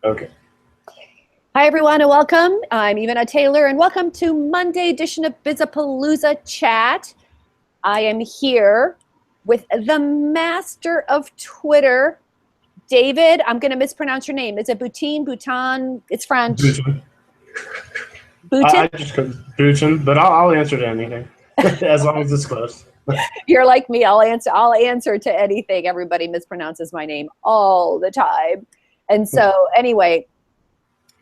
Okay. Hi, everyone, and welcome. I'm Ivana Taylor, and welcome to Monday edition of Bizapalooza Chat. I am here with the master of Twitter, David. I'm going to mispronounce your name. Is it Boutin? Bhutan? It's French. Booten. Boutin? I just couldn't Booten, but I'll answer to anything as long as it's close. You're like me. I'll answer to anything. Everybody mispronounces my name all the time. And so, anyway,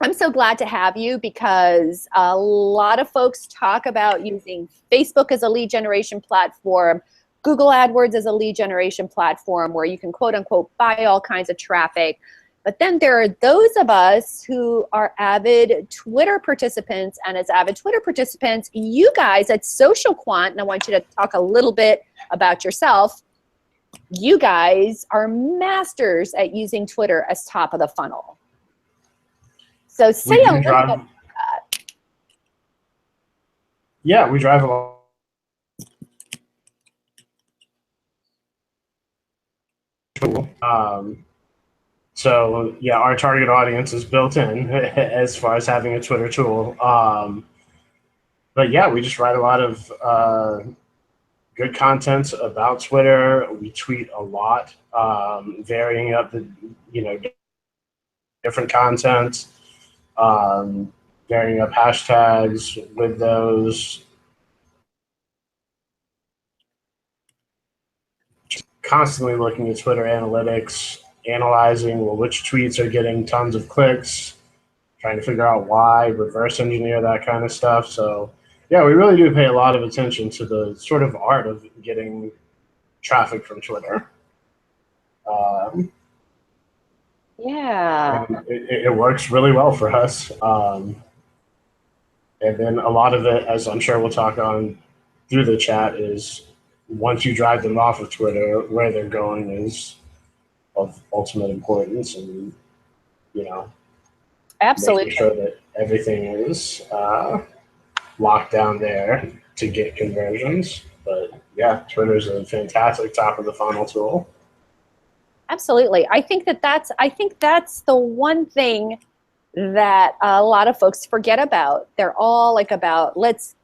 I'm so glad to have you because a lot of folks talk about using Facebook as a lead generation platform, Google AdWords as a lead generation platform where you can quote unquote buy all kinds of traffic. But then there are those of us who are avid Twitter participants, and as avid Twitter participants, you guys at Social Quant, and I want you to talk a little bit about yourself. You guys are masters at using Twitter as top of the funnel. So say We a do little drive. bit. Yeah, we drive a lot. So yeah, our target audience is built in as far as having a Twitter tool. But yeah, we just write a lot of good content about Twitter. We tweet a lot, varying up the different content, um, varying up hashtags with those. Constantly looking at Twitter analytics, analyzing which tweets are getting tons of clicks, trying to figure out why, reverse engineer that kind of stuff. So yeah, we really do pay a lot of attention to the sort of art of getting traffic from Twitter. Um, Yeah, and it works really well for us. And then a lot of it, as I'm sure we'll talk on through the chat, is once you drive them off of Twitter, where they're going is of ultimate importance, and you know, making absolutely. sure that everything is locked down there to get conversions. But yeah, Twitter's a fantastic top of the funnel tool. Absolutely. I think that's the one thing that a lot of folks forget about. They're all like about let's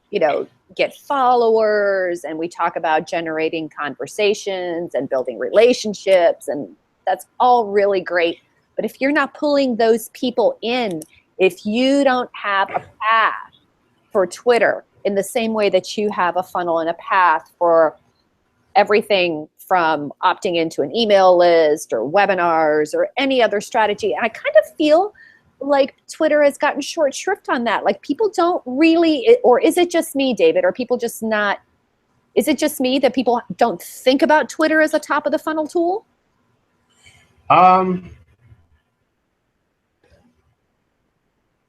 get followers, and we talk about generating conversations and building relationships, and that's all really great. But if you're not pulling those people in, if you don't have a path for Twitter in the same way that you have a funnel and a path for everything from opting into an email list or webinars or any other strategy. And I kind of feel like Twitter has gotten short shrift on that. Like people don't really, or is it just me, David? Are people just not, is it just me that people don't think about Twitter as a top of the funnel tool? Um,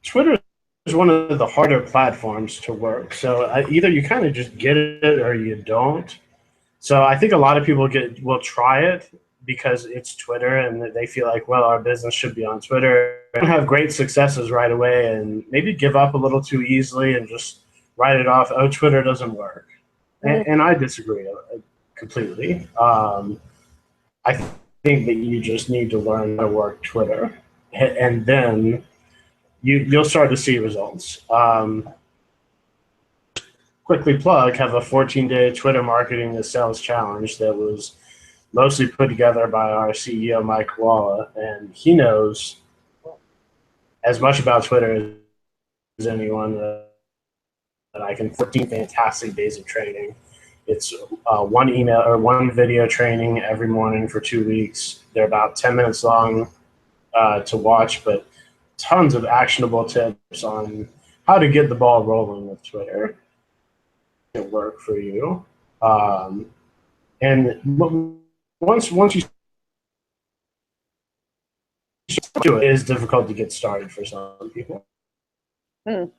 Twitter is one of the harder platforms to work. So either you kind of just get it or you don't. So I think a lot of people will try it because it's Twitter and they feel like, well, our business should be on Twitter. And have great successes right away and maybe give up a little too easily and just write it off. Oh, Twitter doesn't work. And I disagree completely. I think that you just need to learn how to work Twitter, and then you'll start to see results. Quickly plug, have a 14-day Twitter marketing and sales challenge that was mostly put together by our CEO, Mike Koala, and he knows as much about Twitter as anyone that I can. 14 fantastic days of training. It's one email or one video training every morning for 2 weeks. They're about 10 minutes long to watch, but tons of actionable tips on how to get the ball rolling with Twitter. It work for you, and once you do it, it is difficult to get started for some people. Mm,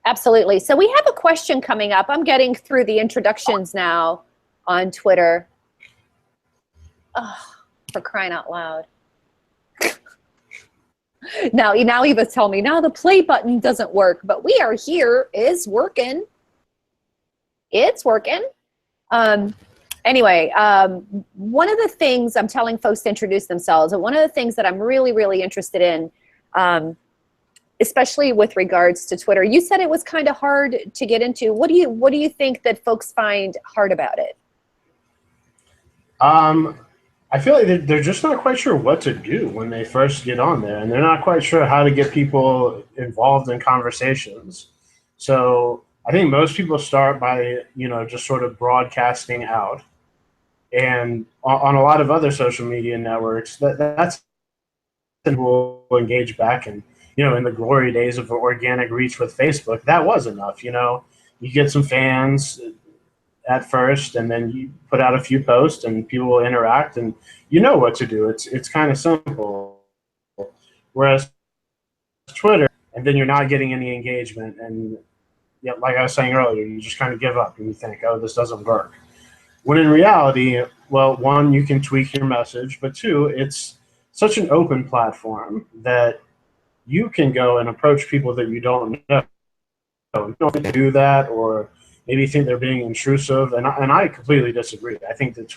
absolutely. So we have a question coming up. I'm getting through the introductions now on Twitter. Oh, for crying out loud. Now he was telling me now the play button doesn't work, but we are here. It's working. It's working. Um, Anyway, one of the things I'm telling folks to introduce themselves, and one of the things that I'm really, really interested in, especially with regards to Twitter, you said it was kind of hard to get into. What do you think that folks find hard about it? I feel like they're just not quite sure what to do when they first get on there, and they're not quite sure how to get people involved in conversations. So I think most people start by, just sort of broadcasting out. And on a lot of other social media networks, that's will engage back. And, in the glory days of organic reach with Facebook, that was enough. You get some fans at first, and then you put out a few posts and people will interact, and you know what to do. It's kind of simple. Whereas Twitter, and then you're not getting any engagement, and yeah, like I was saying earlier, you just kind of give up and you think, oh, this doesn't work. When in reality, well, one, you can tweak your message, but two, it's such an open platform that you can go and approach people that you don't know. You don't do that, or maybe think they're being intrusive, and I completely disagree. I think that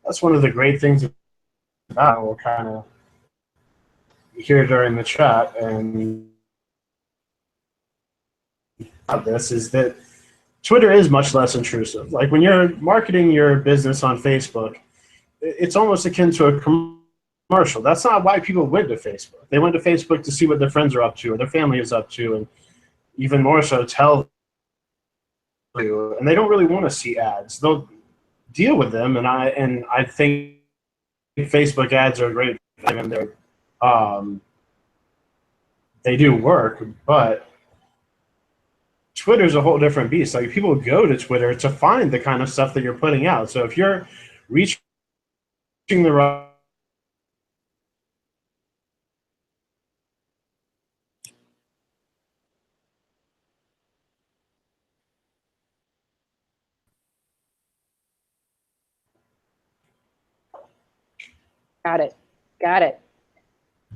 that's one of the great things about it. We'll kind of hear during the chat and this is that Twitter is much less intrusive. Like when you're marketing your business on Facebook, it's almost akin to a commercial. That's not why people went to Facebook. They went to Facebook to see what their friends are up to or their family is up to, and even more so, tell you. And they don't really want to see ads. They'll deal with them, and I think Facebook ads are great. I mean, they do work, but Twitter's a whole different beast. Like people go to Twitter to find the kind of stuff that you're putting out. So if you're reaching the right, Got it.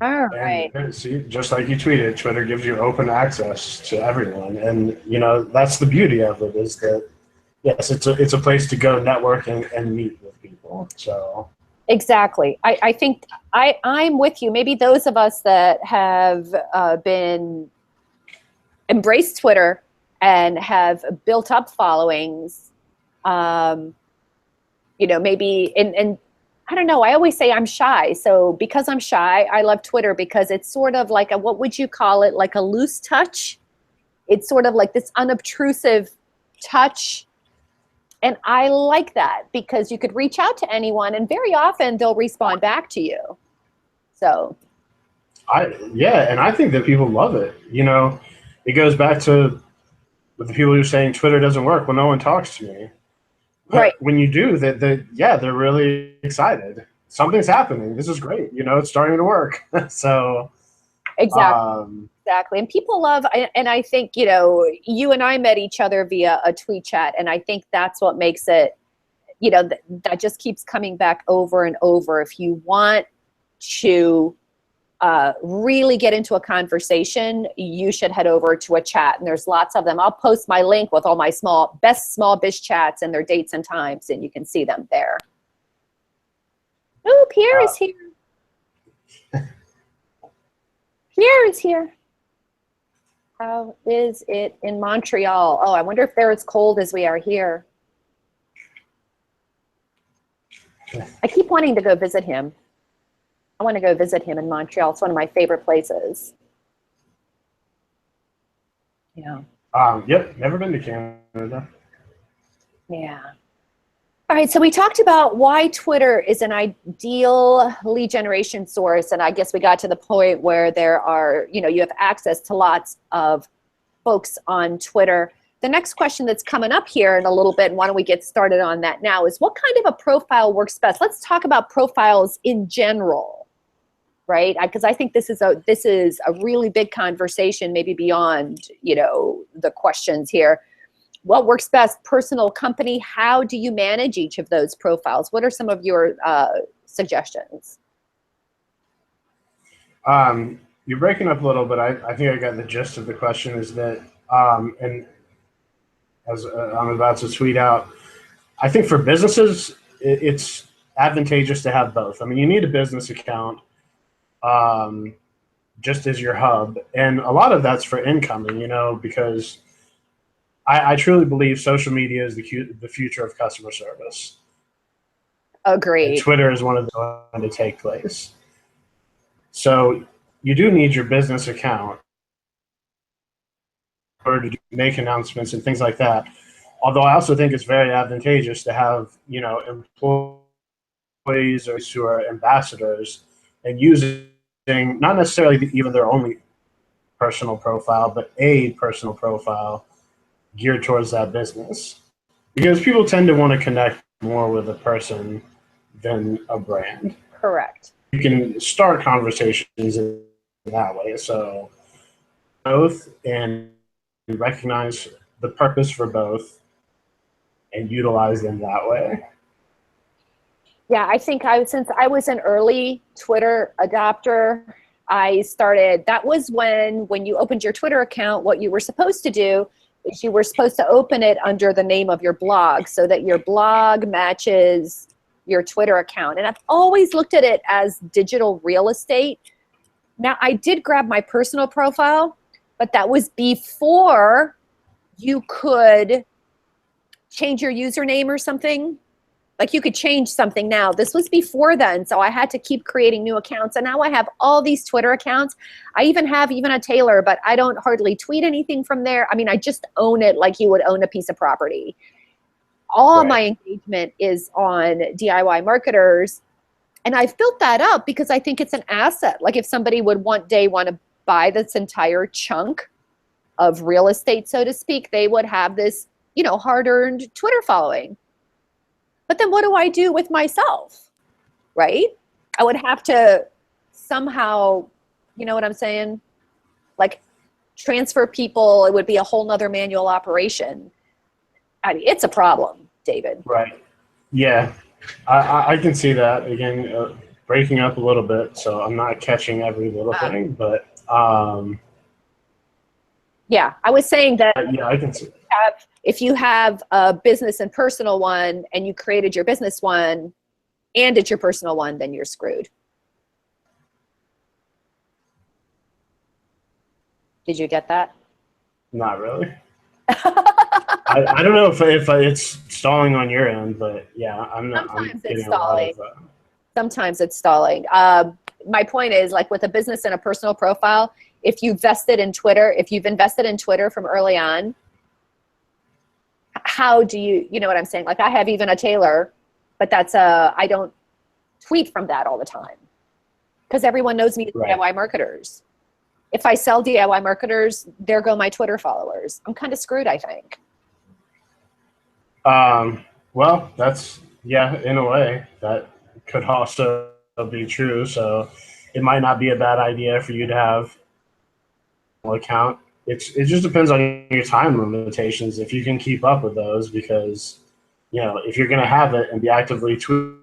All right. and see, just like you tweeted, Twitter gives you open access to everyone, and that's the beauty of it, is that yes, it's a place to go network and meet with people. So Exactly. I think I'm with you. Maybe those of us that have been embraced Twitter and have built up followings, maybe, and I don't know, I always say I'm shy. So because I'm shy, I love Twitter because it's sort of like what would you call it? Like a loose touch. It's sort of like this unobtrusive touch. And I like that because you could reach out to anyone and very often they'll respond back to you. So. And I think that people love it. It goes back to the people who are saying Twitter doesn't work. Well, no one talks to me. Right. When you do that, they're really excited. Something's happening. This is great. It's starting to work. So exactly. And people love, and I think, you and I met each other via a tweet chat. And I think that's what makes it, that just keeps coming back over and over. If you want to really get into a conversation, you should head over to a chat, and there's lots of them. I'll post my link with all my best small biz chats and their dates and times, and you can see them there. Oh, Pierre is here. Pierre is here. How is it in Montreal? Oh, I wonder if they're as cold as we are here. I keep wanting to go visit him. I want to go visit him in Montreal. It's one of my favorite places. Yeah. Yep. Never been to Canada. Yeah. All right. So we talked about why Twitter is an ideal lead generation source. And I guess we got to the point where there are, you have access to lots of folks on Twitter. The next question that's coming up here in a little bit, and why don't we get started on that now, is what kind of a profile works best? Let's talk about profiles in general. Right? Because I think this is a really big conversation, maybe beyond, the questions here. What works best? Personal, company? How do you manage each of those profiles? What are some of your suggestions? You're breaking up a little, but I think I got the gist of the question. Is that, and as I'm about to tweet out, I think for businesses, it's advantageous to have both. I mean, you need a business account um, just as your hub, and a lot of that's for incoming. Because I truly believe social media is the future of customer service, and Agreed. Twitter is one of those going to take place. So you do need your business account or to make announcements and things like that. Although I also think it's very advantageous to have employees or who are ambassadors and using not necessarily even their only personal profile, but a personal profile geared towards that business. Because people tend to want to connect more with a person than a brand. Correct. You can start conversations in that way. So both and recognize the purpose for both and utilize them that way. Yeah, I think since I was an early Twitter adopter, I started, that was when you opened your Twitter account, what you were supposed to do is you were supposed to open it under the name of your blog so that your blog matches your Twitter account. And I've always looked at it as digital real estate. Now, I did grab my personal profile, but that was before you could change your username or something. Like you could change something now. This was before then, so I had to keep creating new accounts. And now I have all these Twitter accounts. I even have a Taylor, but I don't hardly tweet anything from there. I mean, I just own it like you would own a piece of property. All my engagement is on DIY marketers. And I've built that up because I think it's an asset. Like if somebody would want to buy this entire chunk of real estate, so to speak, they would have this, hard-earned Twitter following. But then what do I do with myself, right? I would have to somehow, you know what I'm saying? Like transfer people. It would be a whole nother manual operation. I mean, it's a problem, David. Right. Yeah. I can see that. Again, breaking up a little bit, so I'm not catching every little thing, but yeah, I was saying that yeah, I can see. If you have a business and personal one and you created your business one and it's your personal one, then you're screwed. Did you get that? Not really. I don't know if it's stalling on your end, but yeah, I'm not. Sometimes I'm it's getting a lot stalling. of. Sometimes it's stalling. My point is, like with a business and a personal profile, if you've invested in Twitter from early on, how do you know what I'm saying? Like I have even a Taylor, but I don't tweet from that all the time because everyone knows me as DIY marketers. If I sell DIY marketers, there go my Twitter followers. I'm kind of screwed, I think. Well, in a way, that could also be true. So it might not be a bad idea for you to have an account. It just depends on your time limitations if you can keep up with those because if you're going to have it and be actively tweeting,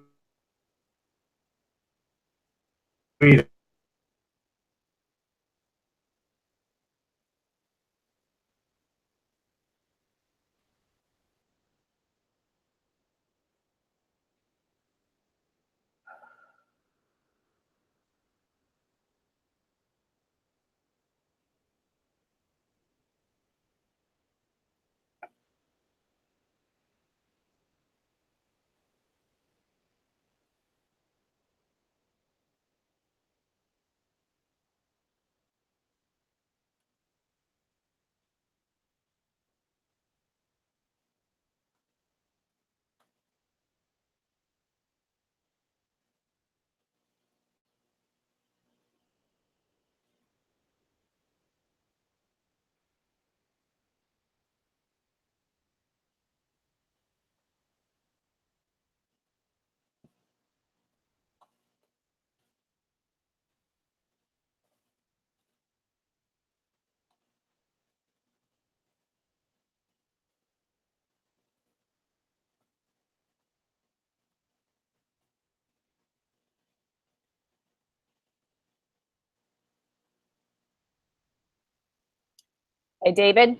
Hey, David,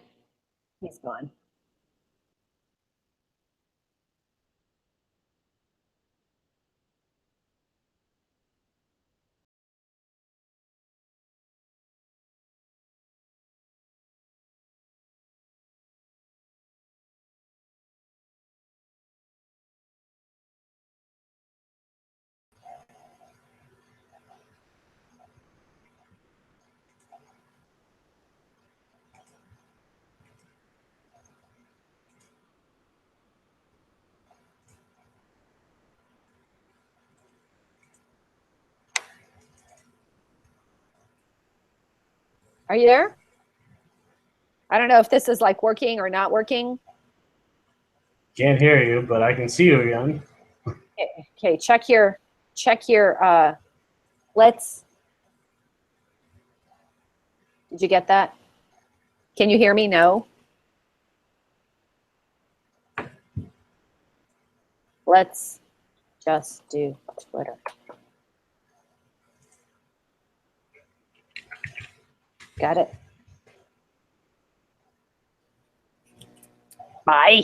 he's gone. Are you there? I don't know if this is like working or not working. Can't hear you, but I can see you again. Okay, check your let's, did you get that? Can you hear me? No. Let's just do Twitter. Got it. Bye.